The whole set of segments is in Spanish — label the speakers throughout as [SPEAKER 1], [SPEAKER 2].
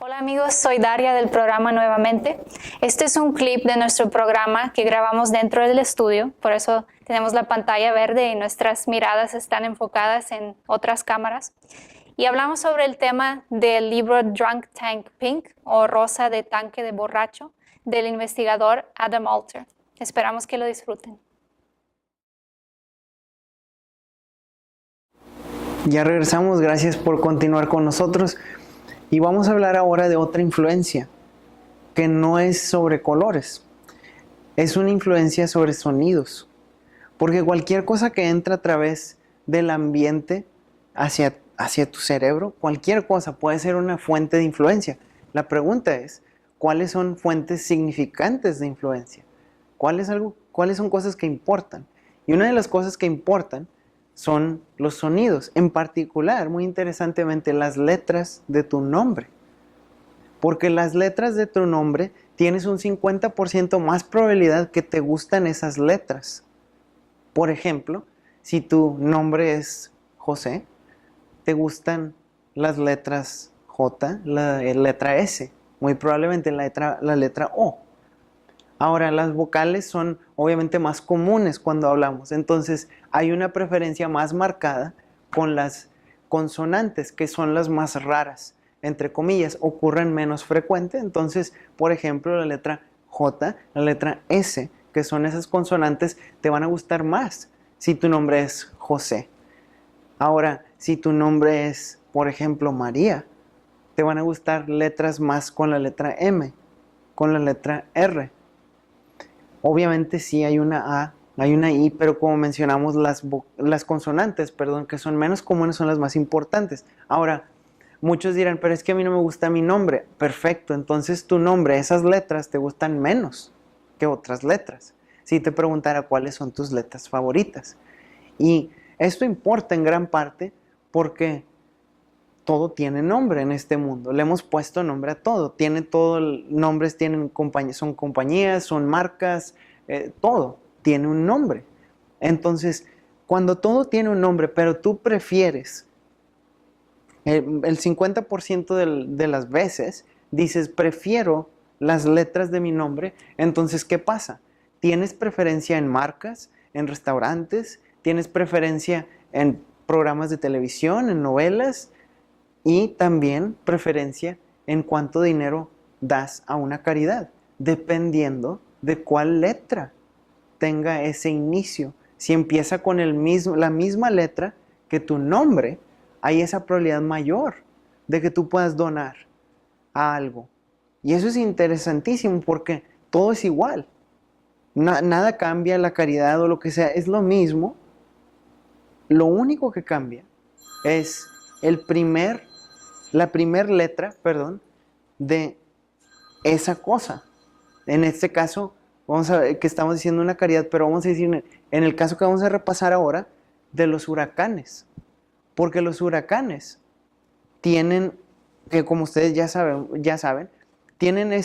[SPEAKER 1] Hola amigos, soy Daria del programa Nuevamente. Este es un clip de nuestro programa que grabamos dentro del estudio, por eso tenemos la pantalla verde y nuestras miradas están enfocadas en otras cámaras. Y hablamos sobre el tema del libro Drunk Tank Pink o Rosa de Tanque de Borracho del investigador Adam Alter. Esperamos que lo disfruten.
[SPEAKER 2] Ya regresamos, gracias por continuar con nosotros y vamos a hablar ahora de otra influencia que no es sobre colores, es una influencia sobre sonidos, porque cualquier cosa que entra a través del ambiente hacia tu cerebro, cualquier cosa puede ser una fuente de influencia. La pregunta es, ¿cuáles son fuentes significantes de influencia? ¿Cuáles son cosas que importan? Y una de las cosas que importan son los sonidos, en particular, muy interesantemente, las letras de tu nombre. Porque las letras de tu nombre tienes un 50% más probabilidad que te gustan esas letras. Por ejemplo, si tu nombre es José, te gustan las letras J, la letra S, muy probablemente la letra O. Ahora, las vocales son obviamente más comunes cuando hablamos, entonces hay una preferencia más marcada con las consonantes, que son las más raras, entre comillas, ocurren menos frecuente. Entonces, por ejemplo, la letra J, la letra S, que son esas consonantes, te van a gustar más si tu nombre es José. Ahora, si tu nombre es, por ejemplo, María, te van a gustar letras más con la letra M, con la letra R. Obviamente sí hay una A, hay una I, pero como mencionamos, las consonantes, que son menos comunes, son las más importantes. Ahora, muchos dirán, pero es que a mí no me gusta mi nombre. Perfecto, entonces tu nombre, esas letras te gustan menos que otras letras. Si te preguntara cuáles son tus letras favoritas. Y esto importa en gran parte porque todo tiene nombre en este mundo. Le hemos puesto nombre a todo. Nombres son compañías, son marcas, todo tiene un nombre. Entonces, cuando todo tiene un nombre, pero tú prefieres, el 50% de las veces dices, prefiero las letras de mi nombre, entonces, ¿qué pasa? ¿Tienes preferencia en marcas, en restaurantes? ¿Tienes preferencia en programas de televisión, en novelas? Y también preferencia en cuánto dinero das a una caridad, dependiendo de cuál letra tenga ese inicio. Si empieza con la misma letra que tu nombre, hay esa probabilidad mayor de que tú puedas donar a algo. Y eso es interesantísimo porque todo es igual. Nada cambia, la caridad o lo que sea, es lo mismo. Lo único que cambia es la primera letra, de esa cosa. En este caso, vamos a ver que estamos diciendo una caridad, pero vamos a decir, en el caso que vamos a repasar ahora, de los huracanes. Porque los huracanes tienen, que como ustedes ya saben, tienen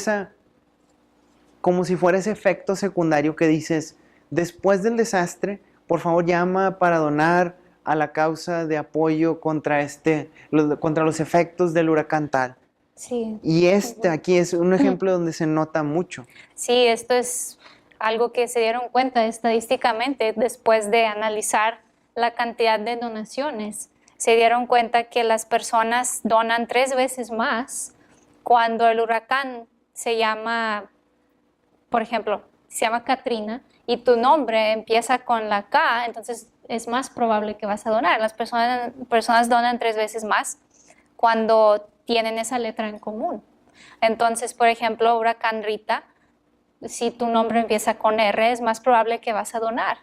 [SPEAKER 2] como si fuera ese efecto secundario que dices, después del desastre, por favor llama para donar a la causa de apoyo contra los efectos del huracán tal.
[SPEAKER 1] Sí.
[SPEAKER 2] Y aquí es un ejemplo donde se nota mucho.
[SPEAKER 1] Sí, esto es algo que se dieron cuenta estadísticamente después de analizar la cantidad de donaciones. Se dieron cuenta que las personas donan 3 veces más cuando el huracán se llama, por ejemplo, se llama Katrina y tu nombre empieza con la K, entonces es más probable que vas a donar. Las personas donan 3 veces más cuando tienen esa letra en común. Entonces, por ejemplo, huracán Rita, si tu nombre empieza con R, es más probable que vas a donar.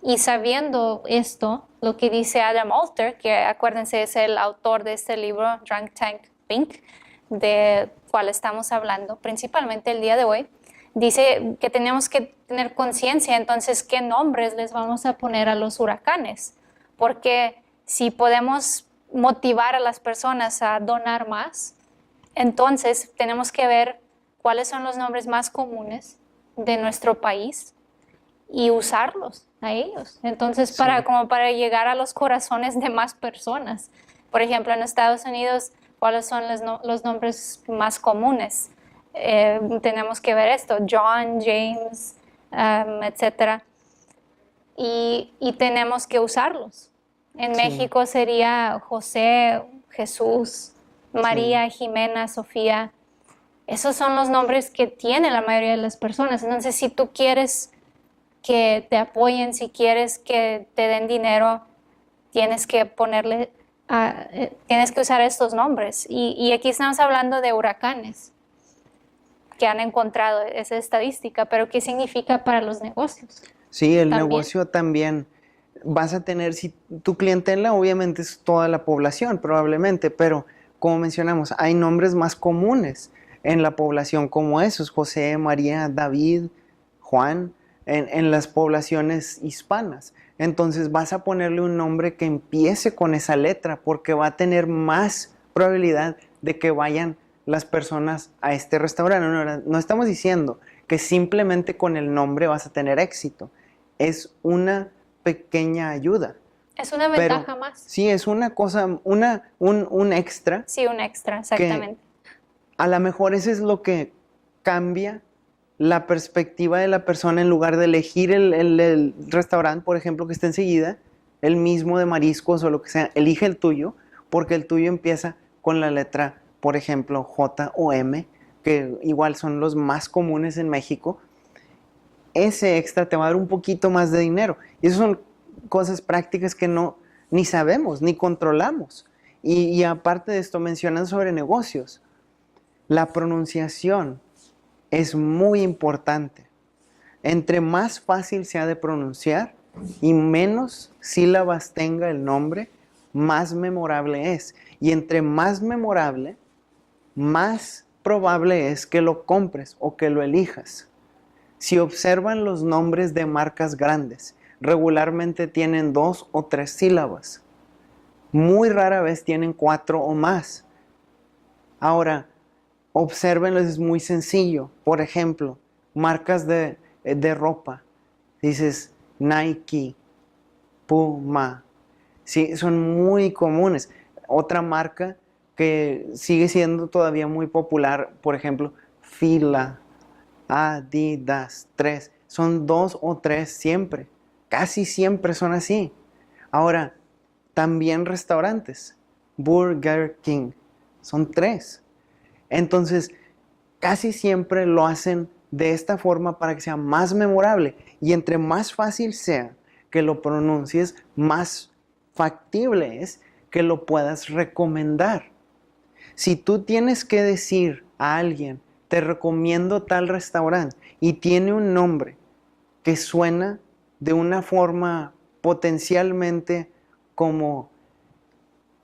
[SPEAKER 1] Y sabiendo esto, lo que dice Adam Alter, que acuérdense es el autor de este libro, Drunk Tank Pink, de cual estamos hablando principalmente el día de hoy, dice que tenemos que tener conciencia entonces qué nombres les vamos a poner a los huracanes, porque si podemos motivar a las personas a donar más, entonces tenemos que ver cuáles son los nombres más comunes de nuestro país y usarlos a ellos. Entonces, como para llegar a los corazones de más personas. Por ejemplo, en Estados Unidos, cuáles son los nombres más comunes. Tenemos que ver esto, John, James, etcétera. Y tenemos que usarlos. En
[SPEAKER 2] Sí.
[SPEAKER 1] México sería José, Jesús, María, Jimena, Sofía. Esos son los nombres que tiene la mayoría de las personas. Entonces, si tú quieres que te apoyen, si quieres que te den dinero, tienes que tienes que usar estos nombres. Y aquí estamos hablando de huracanes que han encontrado esa estadística, pero ¿qué significa para los negocios?
[SPEAKER 2] Sí, el
[SPEAKER 1] También.
[SPEAKER 2] negocio también vas a tener, si tu clientela obviamente es toda la población probablemente, pero como mencionamos, hay nombres más comunes en la población como esos, José, María, David, Juan, en las poblaciones hispanas. Entonces vas a ponerle un nombre que empiece con esa letra porque va a tener más probabilidad de que vayan las personas a este restaurante. No estamos diciendo que simplemente con el nombre vas a tener éxito. Es una pequeña ayuda.
[SPEAKER 1] Es una
[SPEAKER 2] Pero
[SPEAKER 1] ventaja más.
[SPEAKER 2] sí, es una cosa, un extra
[SPEAKER 1] Sí, un extra, exactamente.
[SPEAKER 2] a lo mejor eso es lo que cambia la perspectiva de la persona en lugar de elegir el restaurante, por ejemplo, que está enseguida, el mismo de mariscos o lo que sea, elige el tuyo, porque el tuyo empieza con la letra, por ejemplo, J o M, que igual son los más comunes en México. Ese extra te va a dar un poquito más de dinero. Y esas son cosas prácticas que no ni sabemos, ni controlamos. Y aparte de esto, mencionan sobre negocios. La pronunciación es muy importante. Entre más fácil sea de pronunciar y menos sílabas tenga el nombre, más memorable es. Y entre más memorable, más probable es que lo compres o que lo elijas. Si observan los nombres de marcas grandes, regularmente tienen 2 o 3 sílabas. Muy rara vez tienen 4 o más. Ahora, obsérvenlo, es muy sencillo. Por ejemplo, marcas de ropa. Dices Nike, Puma. Sí, son muy comunes. Otra marca que sigue siendo todavía muy popular, por ejemplo, Fila, Adidas, 3. Son 2 o 3 siempre. Casi siempre son así. Ahora, también restaurantes. Burger King. Son 3. Entonces, casi siempre lo hacen de esta forma para que sea más memorable. Y entre más fácil sea que lo pronuncies, más factible es que lo puedas recomendar. Si tú tienes que decir a alguien, te recomiendo tal restaurante, y tiene un nombre que suena de una forma potencialmente como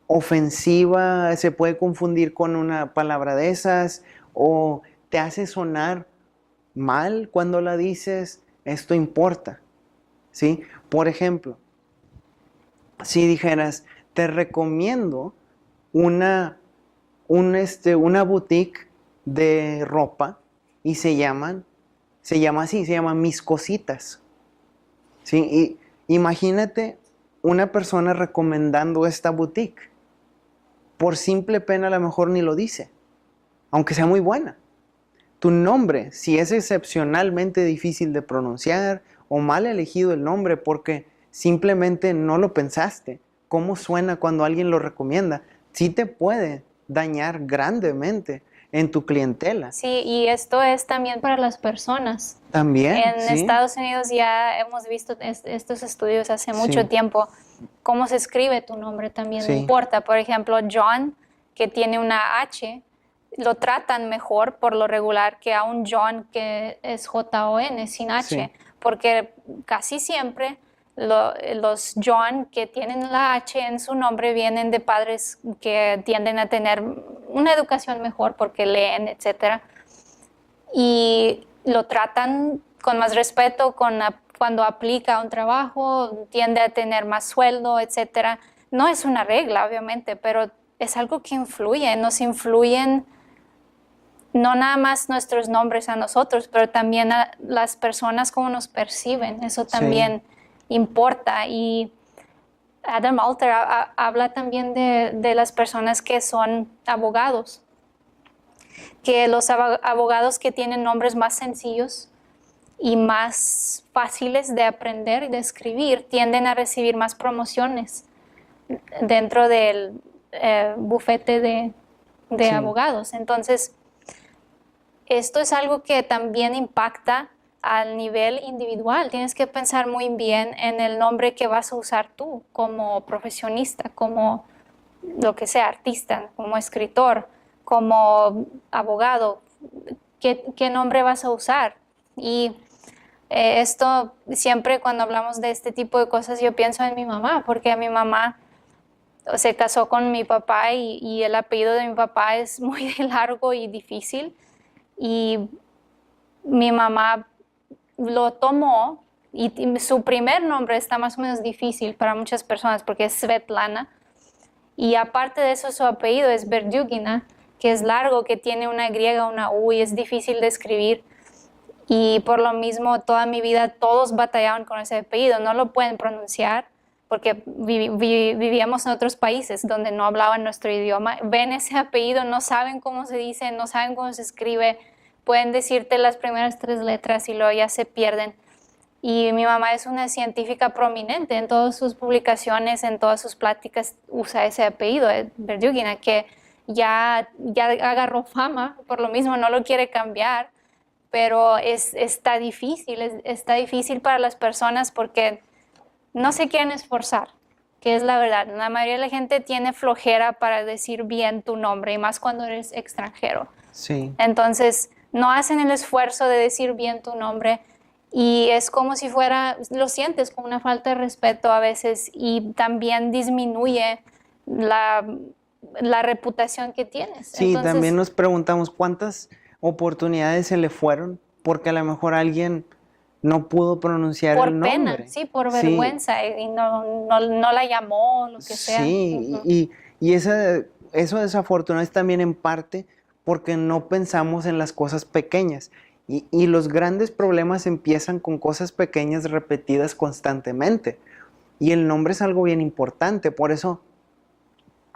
[SPEAKER 2] ofensiva, se puede confundir con una palabra de esas, o te hace sonar mal cuando la dices, esto importa, ¿sí? Por ejemplo, si dijeras, te recomiendo una boutique de ropa y se llama Mis Cositas, ¿sí? Y imagínate una persona recomendando esta boutique. Por simple pena a lo mejor ni lo dice, aunque sea muy buena. Tu nombre, si es excepcionalmente difícil de pronunciar o mal elegido el nombre porque simplemente no lo pensaste, cómo suena cuando alguien lo recomienda, sí te puede dañar grandemente en tu clientela.
[SPEAKER 1] Sí, y esto es también para las personas.
[SPEAKER 2] También,
[SPEAKER 1] En
[SPEAKER 2] ¿sí?
[SPEAKER 1] Estados Unidos ya hemos visto estos estudios hace mucho
[SPEAKER 2] Sí.
[SPEAKER 1] tiempo. Cómo se escribe tu nombre también
[SPEAKER 2] Sí.
[SPEAKER 1] importa. Por ejemplo, John, que tiene una H, lo tratan mejor por lo regular que a un John que es J-O-N, sin H.
[SPEAKER 2] Sí.
[SPEAKER 1] Porque casi siempre los John que tienen la H en su nombre vienen de padres que tienden a tener una educación mejor porque leen, etc. Y lo tratan con más respeto cuando aplica a un trabajo, tiende a tener más sueldo, etc. No es una regla, obviamente, pero es algo que influye. Nos influyen no nada más nuestros nombres a nosotros, pero también a las personas como nos perciben. Eso también importa. Y Adam Alter habla también de las personas que son abogados, que los abogados que tienen nombres más sencillos y más fáciles de aprender y de escribir tienden a recibir más promociones dentro del bufete de
[SPEAKER 2] Sí.
[SPEAKER 1] abogados. Entonces, esto es algo que también impacta al nivel individual. Tienes que pensar muy bien en el nombre que vas a usar tú como profesionista, como lo que sea, artista, como escritor, como abogado. ¿Qué nombre vas a usar? Y esto siempre cuando hablamos de este tipo de cosas yo pienso en mi mamá, porque mi mamá se casó con mi papá y el apellido de mi papá es muy largo y difícil. Y mi mamá lo tomó y su primer nombre está más o menos difícil para muchas personas porque es Svetlana. Y aparte de eso, su apellido es Berdyugina, que es largo, que tiene una griega, una U y es difícil de escribir. Y por lo mismo, toda mi vida todos batallaban con ese apellido. No lo pueden pronunciar porque vivíamos en otros países donde no hablaban nuestro idioma. Ven ese apellido, no saben cómo se dice, no saben cómo se escribe. Pueden decirte las primeras 3 letras y luego ya se pierden. Y mi mamá es una científica prominente. En todas sus publicaciones, en todas sus pláticas, usa ese apellido, Berdyugina, que ya agarró fama, por lo mismo no lo quiere cambiar, pero está difícil para las personas porque no se quieren esforzar, que es la verdad. La mayoría de la gente tiene flojera para decir bien tu nombre, y más cuando eres extranjero.
[SPEAKER 2] Sí.
[SPEAKER 1] Entonces, no hacen el esfuerzo de decir bien tu nombre y es como si fuera, lo sientes como una falta de respeto a veces y también disminuye la reputación que tienes.
[SPEAKER 2] Sí,
[SPEAKER 1] Entonces,
[SPEAKER 2] también nos preguntamos cuántas oportunidades se le fueron porque a lo mejor alguien no pudo pronunciar
[SPEAKER 1] por
[SPEAKER 2] el
[SPEAKER 1] pena,
[SPEAKER 2] nombre.
[SPEAKER 1] sí, por
[SPEAKER 2] Sí,
[SPEAKER 1] vergüenza y no la llamó, lo que sea.
[SPEAKER 2] sí,
[SPEAKER 1] Ujú.
[SPEAKER 2] y eso desafortunado es también en parte porque no pensamos en las cosas pequeñas. Y los grandes problemas empiezan con cosas pequeñas repetidas constantemente. Y el nombre es algo bien importante, por eso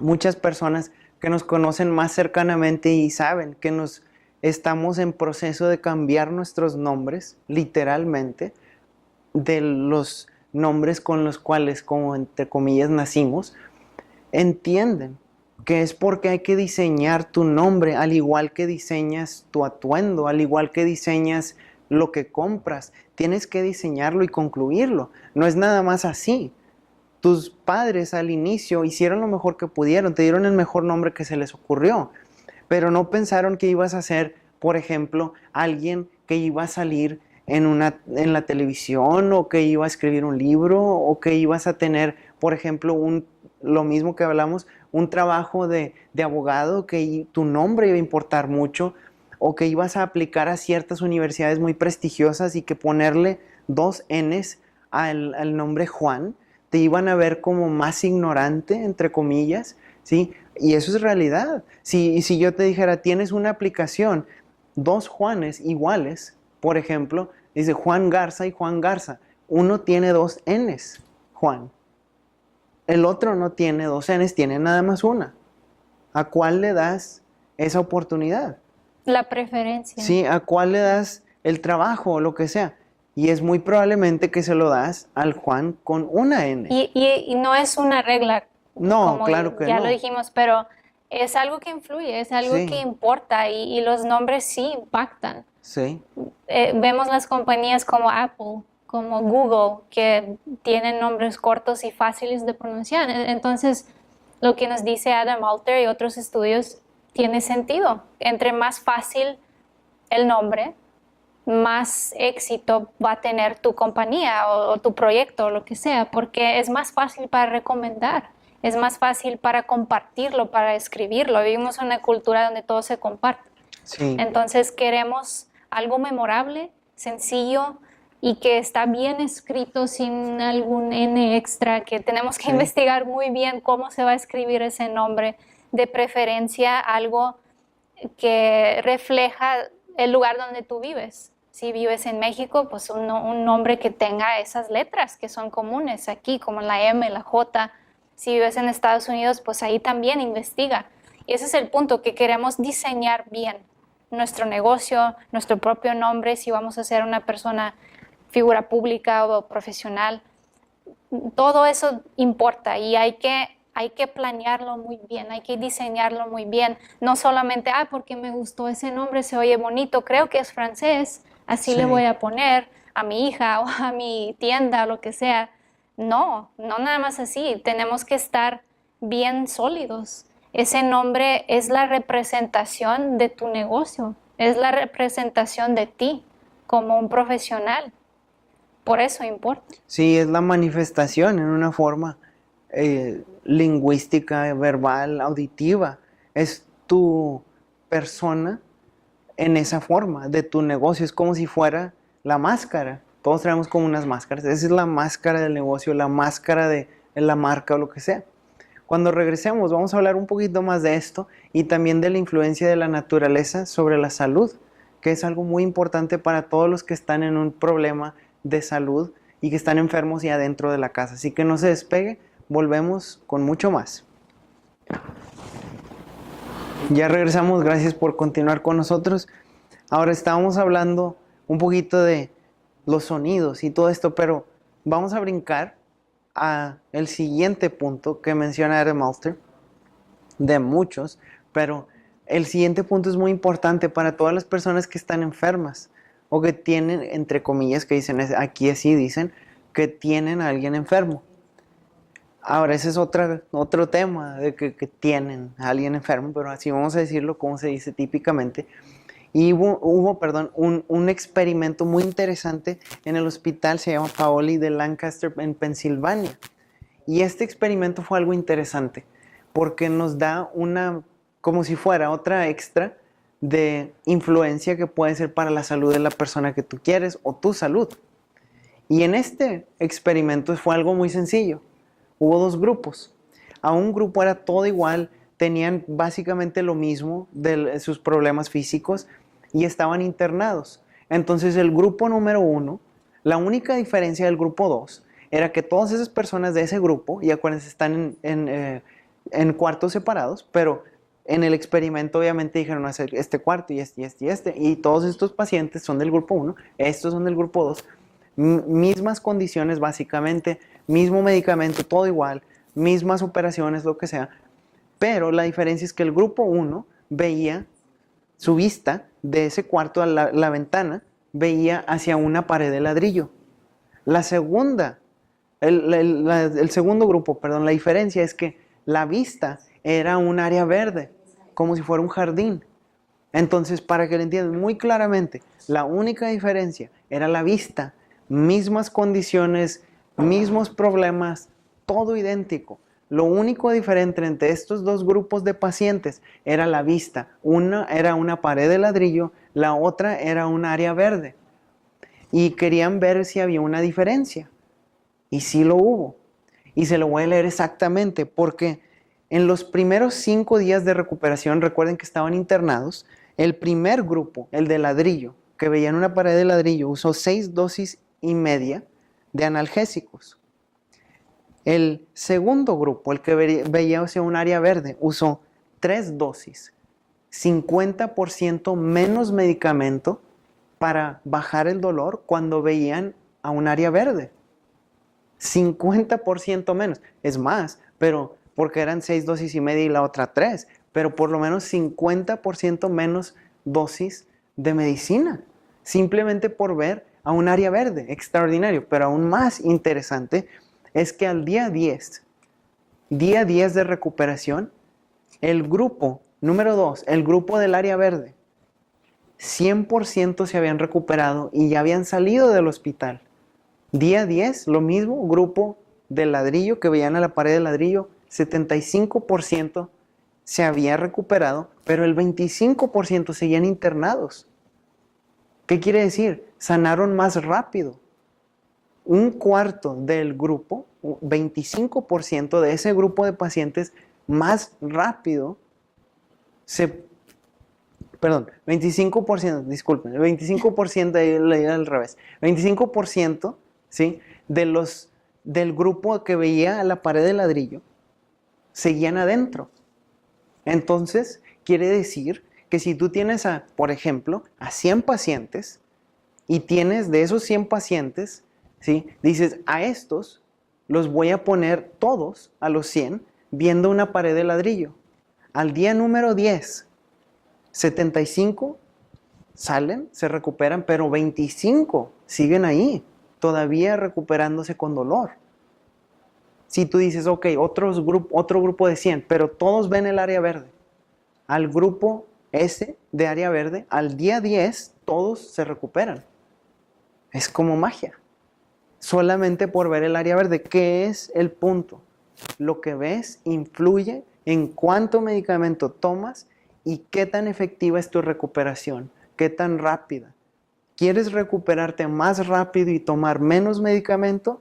[SPEAKER 2] muchas personas que nos conocen más cercanamente y saben que nos estamos en proceso de cambiar nuestros nombres, literalmente, de los nombres con los cuales, como entre comillas, nacimos, entienden que es porque hay que diseñar tu nombre, al igual que diseñas tu atuendo, al igual que diseñas lo que compras. Tienes que diseñarlo y concluirlo. No es nada más así. Tus padres al inicio hicieron lo mejor que pudieron, te dieron el mejor nombre que se les ocurrió, pero no pensaron que ibas a ser, por ejemplo, alguien que iba a salir en la televisión o que iba a escribir un libro o que ibas a tener, por ejemplo, lo mismo que hablamos, un trabajo de abogado, que tu nombre iba a importar mucho o que ibas a aplicar a ciertas universidades muy prestigiosas y que ponerle 2 Ns al nombre Juan te iban a ver como más ignorante, entre comillas, ¿sí? Y eso es realidad. Si yo te dijera, tienes una aplicación, 2 Juanes iguales, por ejemplo, dice Juan Garza y Juan Garza. Uno tiene 2 Ns, Juan. El otro no tiene 2 Ns, tiene nada más una. ¿A cuál le das esa oportunidad?
[SPEAKER 1] La preferencia.
[SPEAKER 2] Sí, ¿a cuál le das el trabajo o lo que sea? Y es muy probablemente que se lo das al Juan con una N.
[SPEAKER 1] Y no es una regla,
[SPEAKER 2] No,
[SPEAKER 1] como
[SPEAKER 2] claro que
[SPEAKER 1] ya
[SPEAKER 2] no.
[SPEAKER 1] lo dijimos, pero es algo que influye, es algo
[SPEAKER 2] Sí.
[SPEAKER 1] que importa y los nombres sí impactan.
[SPEAKER 2] Sí,
[SPEAKER 1] Vemos las compañías como Apple, como Google, que tienen nombres cortos y fáciles de pronunciar. Entonces, lo que nos dice Adam Alter y otros estudios tiene sentido. Entre más fácil el nombre, más éxito va a tener tu compañía o tu proyecto o lo que sea, porque es más fácil para recomendar, es más fácil para compartirlo, para escribirlo. Vivimos en una cultura donde todo se comparte.
[SPEAKER 2] sí.
[SPEAKER 1] Entonces queremos algo memorable, sencillo y que está bien escrito sin algún N extra, que tenemos que
[SPEAKER 2] Sí.
[SPEAKER 1] investigar muy bien cómo se va a escribir ese nombre, de preferencia algo que refleja el lugar donde tú vives. Si vives en México, pues un nombre que tenga esas letras que son comunes aquí, como la M, la J. Si vives en Estados Unidos, pues ahí también investiga. Y ese es el punto, que queremos diseñar bien nuestro negocio, nuestro propio nombre, si vamos a ser una persona, figura pública o profesional. Todo eso importa y hay que planearlo muy bien, hay que diseñarlo muy bien. No solamente, porque me gustó ese nombre, se oye bonito, creo que es francés, así le
[SPEAKER 2] Sí.
[SPEAKER 1] voy a poner a mi hija o a mi tienda o lo que sea. No, no nada más así, tenemos que estar bien sólidos. Ese nombre es la representación de tu negocio, es la representación de ti como un profesional. Por eso importa.
[SPEAKER 2] Sí, es la manifestación en una forma lingüística, verbal, auditiva. Es tu persona en esa forma de tu negocio. Es como si fuera la máscara. Todos traemos como unas máscaras. Esa es la máscara del negocio, la máscara de la marca o lo que sea. Cuando regresemos vamos a hablar un poquito más de esto y también de la influencia de la naturaleza sobre la salud, que es algo muy importante para todos los que están en un problema de salud y que están enfermos y adentro de la casa. Así que no se despegue, volvemos con mucho más. Ya regresamos, gracias por continuar con nosotros. Ahora estábamos hablando un poquito de los sonidos y todo esto, pero vamos a brincar a el siguiente punto que menciona Adam Alter, de muchos, pero el siguiente punto es muy importante para todas las personas que están enfermas o que tienen, entre comillas, que dicen, aquí así dicen, que tienen a alguien enfermo. Ahora, ese es otro tema de que tienen a alguien enfermo, pero así vamos a decirlo como se dice típicamente. Y hubo un experimento muy interesante en el hospital, se llama Paoli de Lancaster en Pensilvania. Y este experimento fue algo interesante, porque nos da como si fuera otra extra de influencia que puede ser para la salud de la persona que tú quieres o tu salud. Y en este experimento fue algo muy sencillo. Hubo dos grupos. A un grupo era todo igual, tenían básicamente lo mismo de sus problemas físicos y estaban internados. Entonces el grupo número 1, la única diferencia del grupo 2 era que todas esas personas de ese grupo, y acuérdense, están en cuartos separados, pero en el experimento obviamente dijeron hacer este cuarto y este, y todos estos pacientes son del grupo 1, estos son del grupo 2, mismas condiciones básicamente, mismo medicamento, todo igual, mismas operaciones, lo que sea, pero la diferencia es que el grupo 1 veía su vista de ese cuarto a la ventana, veía hacia una pared de ladrillo. El segundo grupo, la diferencia es que la vista era un área verde, como si fuera un jardín. Entonces, para que lo entiendan muy claramente, la única diferencia era la vista, mismas condiciones, mismos problemas, todo idéntico. Lo único diferente entre estos dos grupos de pacientes era la vista. Una era una pared de ladrillo, la otra era un área verde. Y querían ver si había una diferencia. Y sí lo hubo. Y se lo voy a leer exactamente porque en los primeros 5 días de recuperación, recuerden que estaban internados, el primer grupo, el de ladrillo, que veían una pared de ladrillo, usó 6 dosis y media de analgésicos. El segundo grupo, el que veía hacia un área verde, usó 3 dosis, 50% menos medicamento para bajar el dolor cuando veían a un área verde. 50% menos, es más, pero porque eran 6 dosis y media y la otra 3, pero por lo menos 50% menos dosis de medicina, simplemente por ver a un área verde, extraordinario. Pero aún más interesante es que al día 10 de recuperación, el grupo número 2, el grupo del área verde, 100% se habían recuperado y ya habían salido del hospital. Día 10, lo mismo, grupo de ladrillo que veían a la pared de ladrillo, 75% se había recuperado, pero el 25% seguían internados. ¿Qué quiere decir? Sanaron más rápido. Un cuarto del grupo, 25% de ese grupo de pacientes, más rápido se perdón, 25%, disculpen, el 25%, ahí leí al revés, 25%, ¿sí? Del grupo que veía la pared de ladrillo seguían adentro. Entonces, quiere decir que si tú tienes, por ejemplo, a 100 pacientes y tienes de esos 100 pacientes, ¿sí? Dices, a estos los voy a poner todos, a los 100, viendo una pared de ladrillo. Al día número 10, 75 salen, se recuperan, pero 25 siguen ahí, todavía recuperándose con dolor. Si tú dices, ok, otro grupo de 100, pero todos ven el área verde. Al grupo ese de área verde, al día 10, todos se recuperan. Es como magia. Solamente por ver el área verde. ¿Qué es el punto? Lo que ves influye en cuánto medicamento tomas y qué tan efectiva es tu recuperación, qué tan rápida. ¿Quieres recuperarte más rápido y tomar menos medicamento?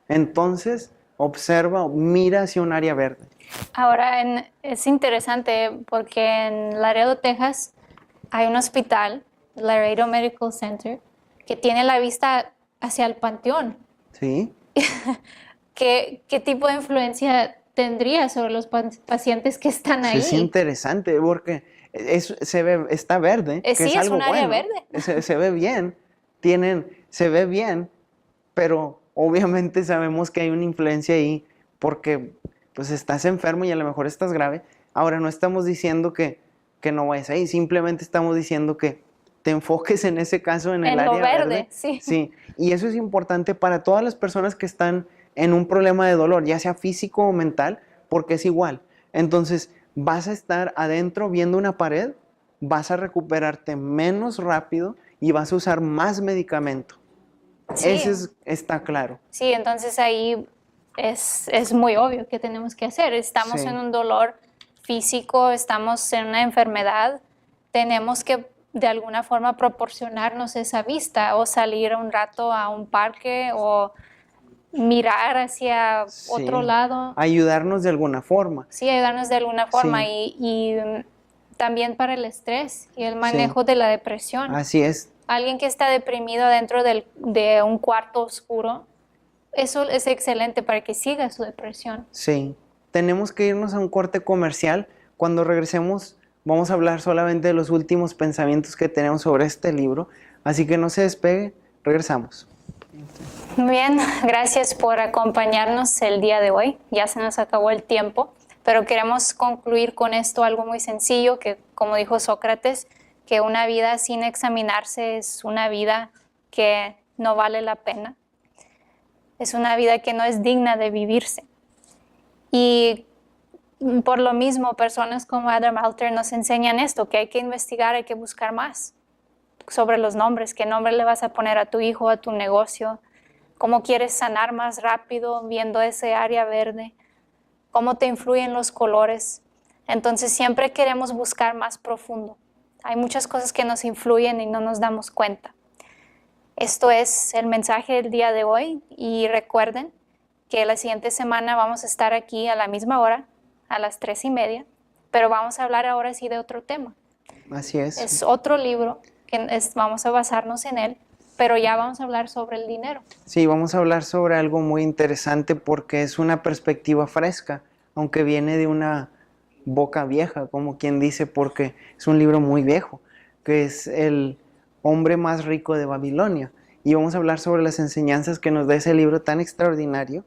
[SPEAKER 2] Entonces, observa, mira hacia un área verde.
[SPEAKER 1] Ahora, es interesante porque en Laredo, Texas, hay un hospital, Laredo Medical Center, que tiene la vista hacia el panteón.
[SPEAKER 2] ¿Sí?
[SPEAKER 1] ¿Qué tipo de influencia tendría sobre los pacientes que están ahí?
[SPEAKER 2] Es interesante porque está verde, que
[SPEAKER 1] Sí,
[SPEAKER 2] es algo
[SPEAKER 1] un área
[SPEAKER 2] bueno.
[SPEAKER 1] verde.
[SPEAKER 2] Se ve bien, se ve bien, pero obviamente sabemos que hay una influencia ahí porque pues estás enfermo y a lo mejor estás grave. Ahora no estamos diciendo que no vayas ahí, simplemente estamos diciendo que te enfoques en ese caso en el área verde.
[SPEAKER 1] Sí.
[SPEAKER 2] Sí, y eso es importante para todas las personas que están en un problema de dolor, ya sea físico o mental, porque es igual. Entonces, vas a estar adentro viendo una pared, vas a recuperarte menos rápido y vas a usar más medicamento.
[SPEAKER 1] Sí.
[SPEAKER 2] Eso está claro.
[SPEAKER 1] Sí, entonces ahí es muy obvio que tenemos que hacer. Estamos
[SPEAKER 2] Sí.
[SPEAKER 1] en un dolor físico, estamos en una enfermedad, tenemos que de alguna forma proporcionarnos esa vista o salir un rato a un parque o mirar hacia otro lado.
[SPEAKER 2] Ayudarnos de alguna forma.
[SPEAKER 1] Sí, ayudarnos de alguna forma
[SPEAKER 2] Sí.
[SPEAKER 1] y también para el estrés y el manejo de la depresión.
[SPEAKER 2] Así es.
[SPEAKER 1] Alguien que está deprimido dentro de un cuarto oscuro, eso es excelente para que siga su depresión.
[SPEAKER 2] Sí. Tenemos que irnos a un corte comercial. Cuando regresemos vamos a hablar solamente de los últimos pensamientos que tenemos sobre este libro. Así que no se despegue, regresamos.
[SPEAKER 1] Bien, gracias por acompañarnos el día de hoy. Ya se nos acabó el tiempo, pero queremos concluir con esto algo muy sencillo, que como dijo Sócrates, que una vida sin examinarse es una vida que no vale la pena. Es una vida que no es digna de vivirse. Y por lo mismo, personas como Adam Alter nos enseñan esto, que hay que investigar, hay que buscar más sobre los nombres, qué nombre le vas a poner a tu hijo, a tu negocio, cómo quieres sanar más rápido viendo ese área verde, cómo te influyen los colores. Entonces siempre queremos buscar más profundo. Hay muchas cosas que nos influyen y no nos damos cuenta. Esto es el mensaje del día de hoy y recuerden que la siguiente semana vamos a estar aquí a la misma hora, a las 3:30, pero vamos a hablar ahora sí de otro tema.
[SPEAKER 2] Así es.
[SPEAKER 1] Es otro libro que vamos a basarnos en él, pero ya vamos a hablar sobre el dinero.
[SPEAKER 2] Sí, vamos a hablar sobre algo muy interesante porque es una perspectiva fresca, aunque viene de una boca vieja, como quien dice, porque es un libro muy viejo, que es El hombre más rico de Babilonia. Y vamos a hablar sobre las enseñanzas que nos da ese libro tan extraordinario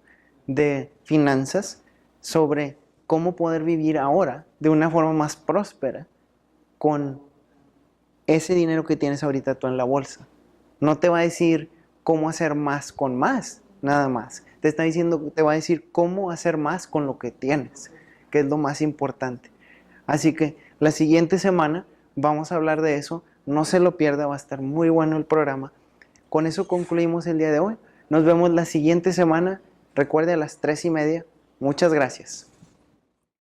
[SPEAKER 2] de finanzas, sobre cómo poder vivir ahora de una forma más próspera con ese dinero que tienes ahorita tú en la bolsa. No te va a decir cómo hacer más con más, nada más. Te va a decir cómo hacer más con lo que tienes, que es lo más importante. Así que la siguiente semana vamos a hablar de eso. No se lo pierda, va a estar muy bueno el programa. Con eso concluimos el día de hoy. Nos vemos la siguiente semana. Recuerde a las 3:30. Muchas gracias.